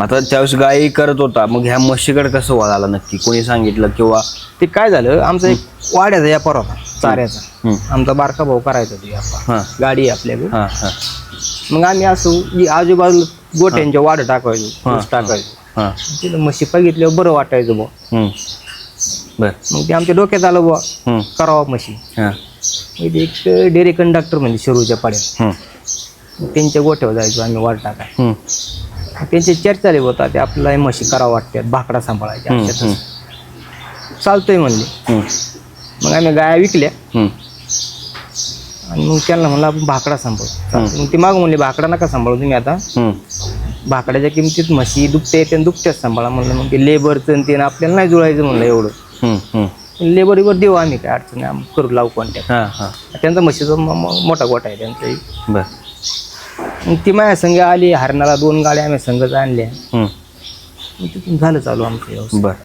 आता त्यावेळेस गाई करत होता, मग ह्या म्हशीकडे कसं वळाला नक्की, कोणी सांगितलं किंवा? ते काय झालं, आमचा एक वाड्याचा व्यापार होता चाऱ्याचा. आमचा बारका भाऊ करायचा ते व्यापार, गाडी आहे आपल्याकडे. हां हां मग आम्ही असं आजूबाजूला गोट्यांच्या वाढ टाकायचो, ऊस टाकायचो. हां तिथं म्हशी बघितल्यावर बरं वाटायचं बुवा. बर. मग ते आमच्या डोक्यात आलं बुवा करावं म्हशी. हां मग ते एक डेअरी कंडक्टर म्हणजे शिरूरच्या पाड्यात, त्यांच्या गोठ्यावर जायचो आम्ही वाढ टाकाय. त्यांची चर्चा झाली होता, ते आपल्याला म्हशी करावं वाटतात, भाकडा सांभाळायच्या. चालतोय म्हणले. मग आम्ही गाया विकल्या आणि मग त्यांना म्हणलं आपण भाकडा सांभाळू. मग ती मागं म्हणले भाकडा नका सांभाळू तुम्ही, आता भाकड्याच्या किमतीत म्हशी दुभत्या येते, दुभत्याच सांभाळा म्हणलं. मग ते लेबरचं ते आपल्याला नाही जुळायचं म्हणलं एवढं. लेबरीवर देऊ आम्ही, काय अडचण नाही, करू लावू कॉन्टॅक्ट. त्यांचा म्हशीचा मोठा गोठा आहे त्यांचा. बर. मग ती माझ्या संघ आली हरणाला, 2 गाड्या आम्ही संघच आणल्या. तिथून झालं चालू आमचं. बर.